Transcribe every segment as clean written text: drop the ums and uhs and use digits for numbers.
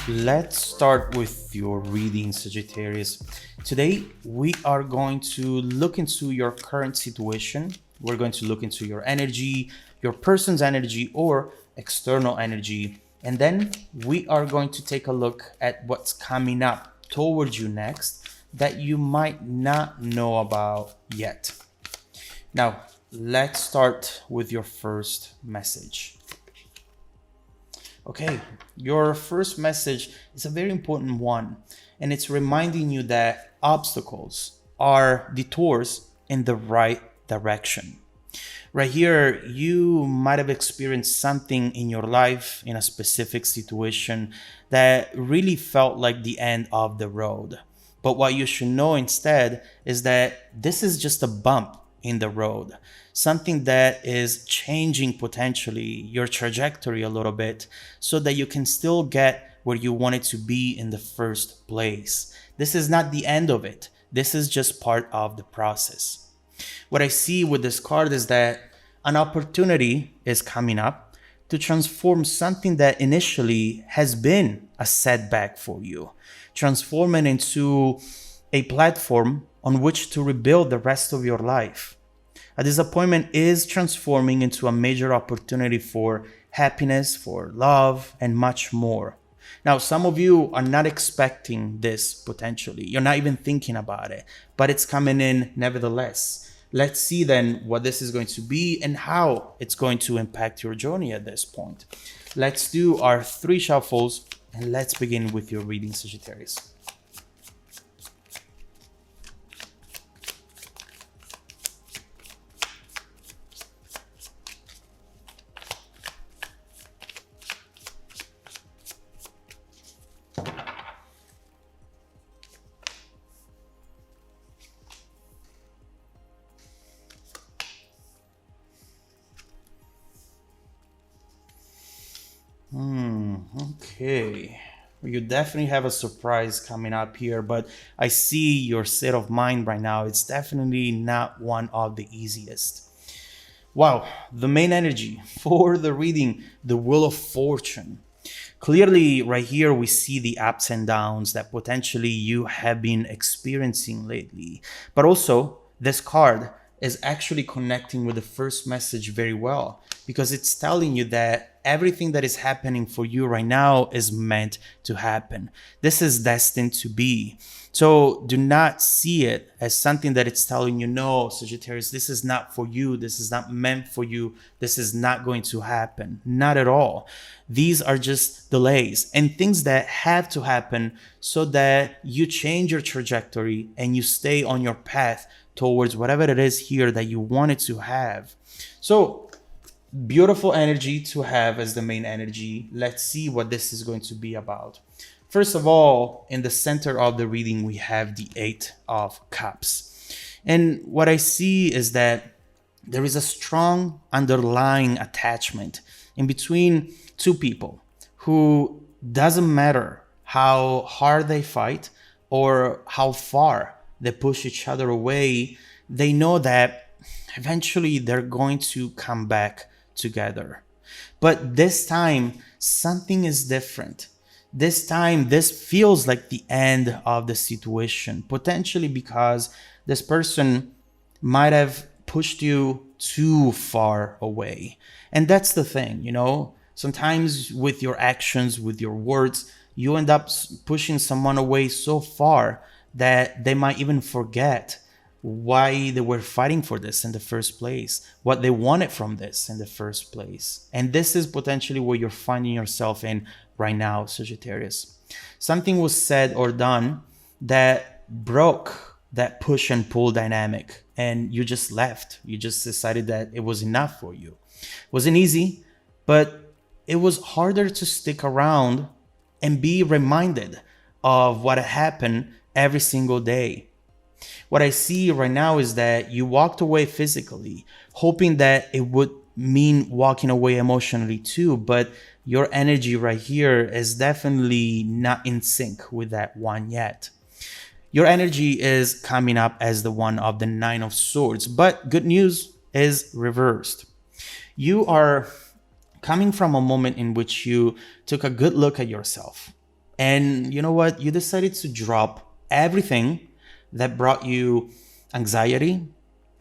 Let's start with your reading, Sagittarius. Today, we are going to look into your current situation. We're going to look into your energy, your person's energy, or external energy. And then we are going to take a look at what's coming up towards you next that you might not know about yet. Now, let's start with your first message. Okay, your first message is a very important one, and it's reminding you that obstacles are detours in the right direction. Right here, you might have experienced something in your life in a specific situation that really felt like the end of the road. But what you should know instead is that this is just a bump in the road, something that is changing potentially your trajectory a little bit so that you can still get where you wanted to be in the first place. This is not the end of it. This is just part of the process. What I see with this card is that an opportunity is coming up to transform something that initially has been a setback for you, transform it into a platform on which to rebuild the rest of your life. A disappointment is transforming into a major opportunity for happiness, for love, and much more. Now, some of you are not expecting this potentially. You're not even thinking about it, but it's coming in nevertheless. Let's see then what this is going to be and how it's going to impact your journey at this point. Let's do our 3 shuffles and let's begin with your reading, Sagittarius. Okay. You definitely have a surprise coming up here, but I see your state of mind right now. It's definitely not one of the easiest. Wow, the main energy for the reading, the Wheel of Fortune. Clearly, right here, we see the ups and downs that potentially you have been experiencing lately. But also, this card is actually connecting with the first message very well because it's telling you that everything that is happening for you right now is meant to happen. This is destined to be. So do not see it as something that it's telling you, no, Sagittarius, this is not for you. This is not meant for you. This is not going to happen. Not at all. These are just delays and things that have to happen so that you change your trajectory and you stay on your path towards whatever it is here that you wanted to have. So beautiful energy to have as the main energy. Let's see what this is going to be about. First of all, in the center of the reading, we have the 8 of Cups. And what I see is that there is a strong underlying attachment in between two people who doesn't matter how hard they fight or how far they push each other away, they know that eventually they're going to come back together. But this time, something is different. This time, this feels like the end of the situation, potentially because this person might have pushed you too far away. And that's the thing, sometimes with your actions, with your words, you end up pushing someone away so far that they might even forget why they were fighting for this in the first place, what they wanted from this in the first place. And this is potentially where you're finding yourself in right now, Sagittarius. Something was said or done that broke that push and pull dynamic, and you just left. You just decided that it was enough for you. It wasn't easy, but it was harder to stick around and be reminded of what happened every single day. What I see right now is that you walked away physically, hoping that it would mean walking away emotionally too, but your energy right here is definitely not in sync with that one yet. Your energy is coming up as the one of the 9 of Swords, but good news is reversed. You are coming from a moment in which you took a good look at yourself And you know what? You decided to drop everything that brought you anxiety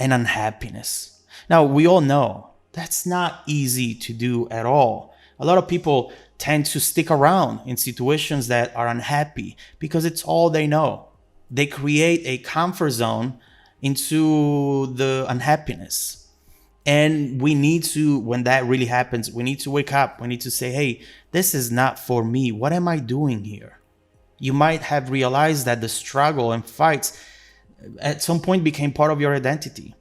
and unhappiness. Now, we all know that's not easy to do at all. A lot of people tend to stick around in situations that are unhappy because it's all they know. They create a comfort zone into the unhappiness. And we need to, when that really happens, we need to wake up. We need to say, hey, this is not for me. What am I doing here? You might have realized that the struggle and fights at some point became part of your identity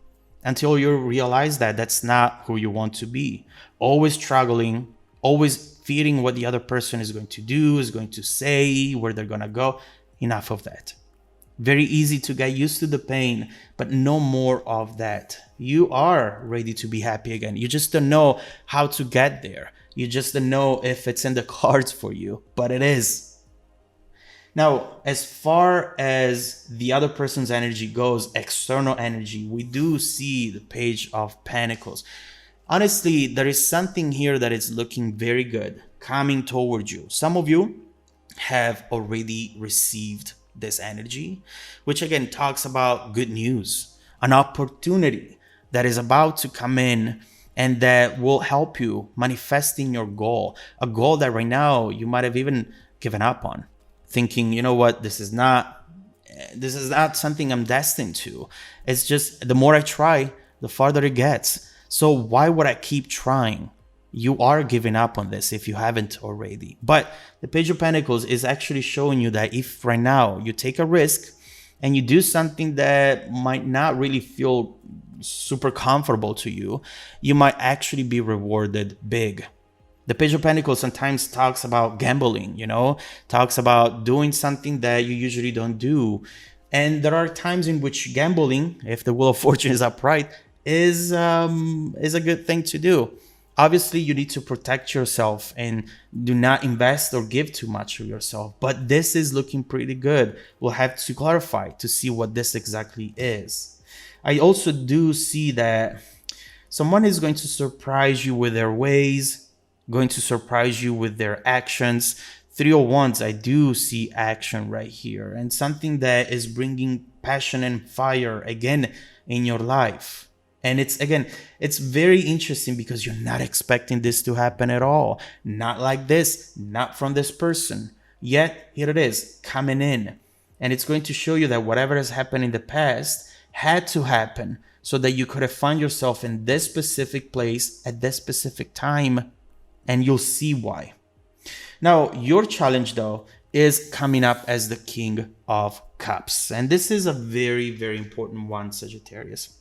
until you realize that that's not who you want to be. Always struggling, always fearing what the other person is going to do, is going to say, where they're going to go. Enough of that. Very easy to get used to the pain, but no more of that. You are ready to be happy again. You just don't know how to get there. You just don't know if it's in the cards for you, but it is. Now, as far as the other person's energy goes, external energy, we do see the Page of Pentacles. Honestly, there is something here that is looking very good, coming towards you. Some of you have already received this energy, which again talks about good news, an opportunity that is about to come in and that will help you manifesting your goal, a goal that right now you might have even given up on, thinking, you know what, this is not something I'm destined to. It's just the more I try, the farther it gets. So why would I keep trying? You are giving up on this if you haven't already. But the Page of Pentacles is actually showing you that if right now you take a risk and you do something that might not really feel super comfortable to you, you might actually be rewarded big. The Page of Pentacles sometimes talks about gambling, talks about doing something that you usually don't do. And there are times in which gambling, if the Wheel of Fortune is upright, is a good thing to do. Obviously, you need to protect yourself and do not invest or give too much of yourself. But this is looking pretty good. We'll have to clarify to see what this exactly is. I also do see that someone is going to surprise you with their ways, going to surprise you with their actions. 3 of Wands, I do see action right here, and something that is bringing passion and fire again in your life. And it's very interesting because you're not expecting this to happen at all. Not like this, not from this person. Yet, here it is, coming in. And it's going to show you that whatever has happened in the past had to happen so that you could have found yourself in this specific place at this specific time. And you'll see why. Now, your challenge, though, is coming up as the King of Cups. And this is a very, very important one, Sagittarius.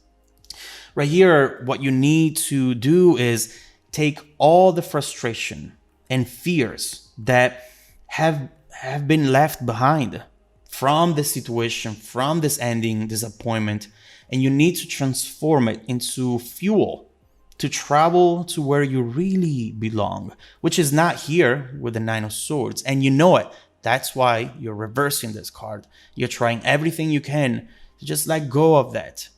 Right here, what you need to do is take all the frustration and fears that have been left behind from this situation, from this ending, disappointment, and you need to transform it into fuel to travel to where you really belong, which is not here with the 9 of Swords. And you know it. That's why you're reversing this card. You're trying everything you can to just let go of that.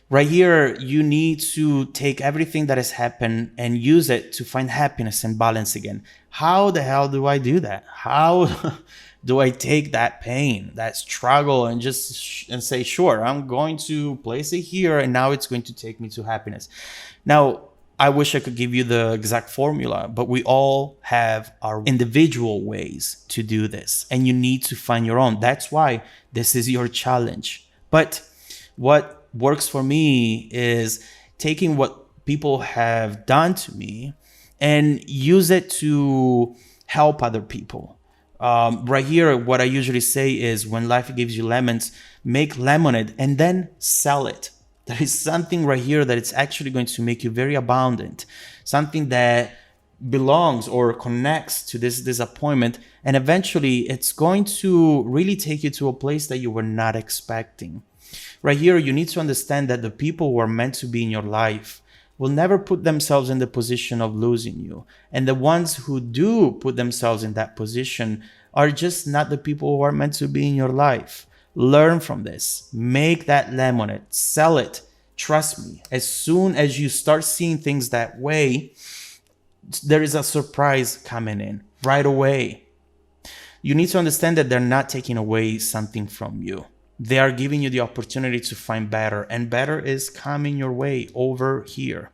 Right here, you need to take everything that has happened and use it to find happiness and balance again. How the hell do I do that? How do I take that pain, that struggle, and say, sure, I'm going to place it here, and now it's going to take me to happiness? Now, I wish I could give you the exact formula, but we all have our individual ways to do this, and you need to find your own. That's why this is your challenge. But what works for me is taking what people have done to me and use it to help other people. Right here, what I usually say is when life gives you lemons, make lemonade and then sell it. There is something right here that it's actually going to make you very abundant, something that belongs or connects to this disappointment, and eventually it's going to really take you to a place that you were not expecting. Right here, you need to understand that the people who are meant to be in your life will never put themselves in the position of losing you. And the ones who do put themselves in that position are just not the people who are meant to be in your life. Learn from this. Make that lemonade. Sell it. Trust me, as soon as you start seeing things that way, there is a surprise coming in right away. You need to understand that they're not taking away something from you. They are giving you the opportunity to find better, and better is coming your way over here.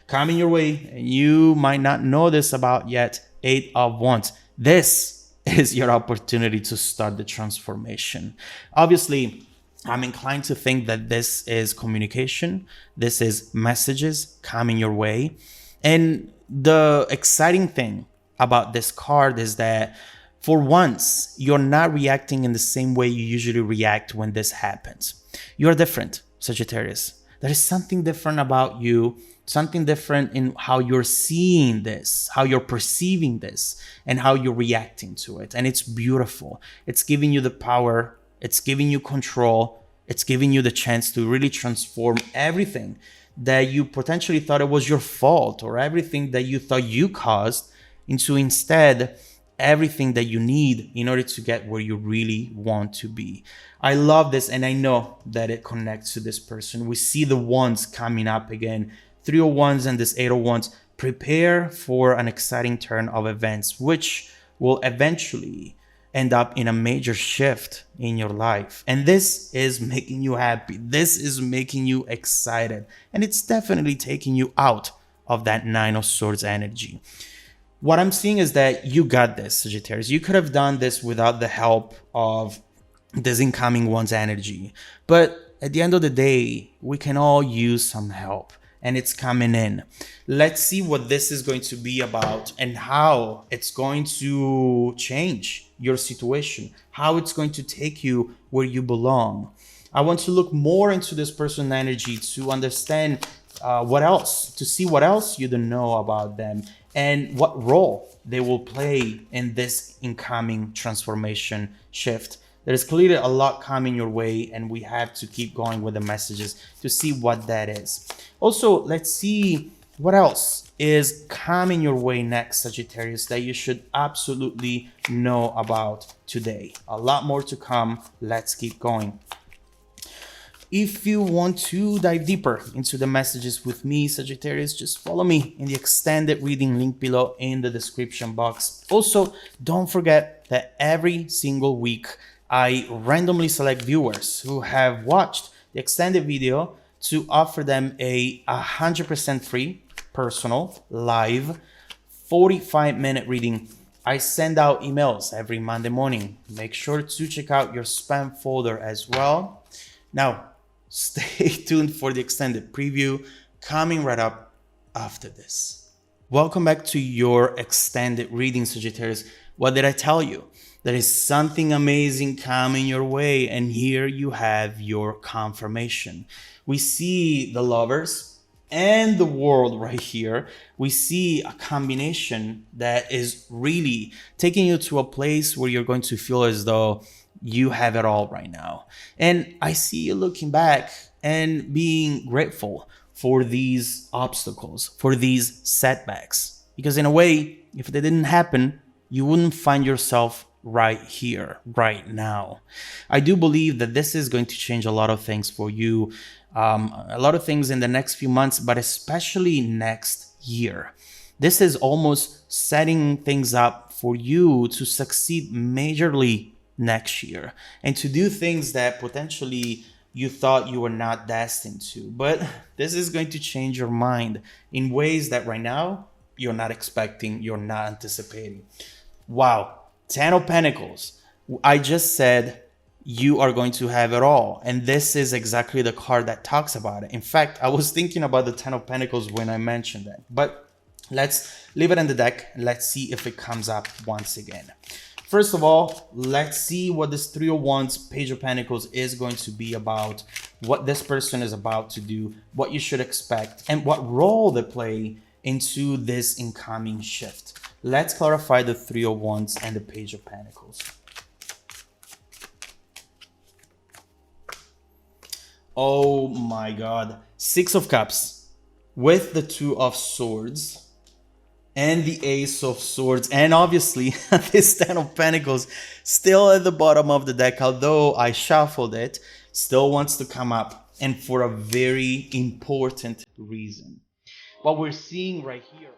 Coming your way, and you might not know this about yet, 8 of Wands. This is your opportunity to start the transformation. Obviously, I'm inclined to think that this is communication. This is messages coming your way. And the exciting thing about this card is that for once, you're not reacting in the same way you usually react when this happens. You're different, Sagittarius. There is something different about you, something different in how you're seeing this, how you're perceiving this, and how you're reacting to it. And it's beautiful. It's giving you the power, it's giving you control, it's giving you the chance to really transform everything that you potentially thought it was your fault, or everything that you thought you caused, into instead everything that you need in order to get where you really want to be. I love this, and I know that it connects to this person. We see the Wands coming up again, 3 of Wands and this 8 of Wands. Prepare for an exciting turn of events, which will eventually end up in a major shift in your life. And this is making you happy. This is making you excited. And it's definitely taking you out of that 9 of Swords energy. What I'm seeing is that you got this, Sagittarius. You could have done this without the help of this incoming Wands energy. But at the end of the day, we can all use some help, and it's coming in. Let's see what this is going to be about and how it's going to change your situation, how it's going to take you where you belong. I want to look more into this person's energy to understand what else, to see what else you don't know about them, and what role they will play in this incoming transformation shift. There's clearly a lot coming your way, and we have to keep going with the messages to see what that is. Also, let's see what else is coming your way next, Sagittarius, that you should absolutely know about today. A lot more to come. Let's keep going. If you want to dive deeper into the messages with me, Sagittarius, just follow me in the extended reading link below in the description box. Also, don't forget that every single week, I randomly select viewers who have watched the extended video to offer them a 100% free, personal, live, 45-minute reading. I send out emails every Monday morning. Make sure to check out your spam folder as well. Now, stay tuned for the extended preview coming right up after this. Welcome back to your extended reading, Sagittarius. What did I tell you? There is something amazing coming your way, and here you have your confirmation. We see the Lovers and the World right here. We see a combination that is really taking you to a place where you're going to feel as though you have it all right now. And I see you looking back and being grateful for these obstacles, for these setbacks. Because in a way, if they didn't happen, you wouldn't find yourself right here, right now. I do believe that this is going to change a lot of things for you, a lot of things in the next few months, but especially next year. This is almost setting things up for you to succeed majorly next year and to do things that potentially you thought you were not destined to. But this is going to change your mind in ways that right now you're not expecting, you're not anticipating. Wow. 10 of Pentacles. I just said you are going to have it all. And this is exactly the card that talks about it. In fact, I was thinking about the 10 of Pentacles when I mentioned that. But let's leave it in the deck. Let's see if it comes up once again. First of all, let's see what this 3 of Wands, Page of Pentacles is going to be about, what this person is about to do, what you should expect, and what role they play into this incoming shift. Let's clarify the 3 of Wands and the Page of Pentacles. Oh my God. 6 of Cups with the 2 of Swords and the Ace of Swords. And obviously this 10 of Pentacles still at the bottom of the deck, although I shuffled it, still wants to come up, and for a very important reason. What we're seeing right here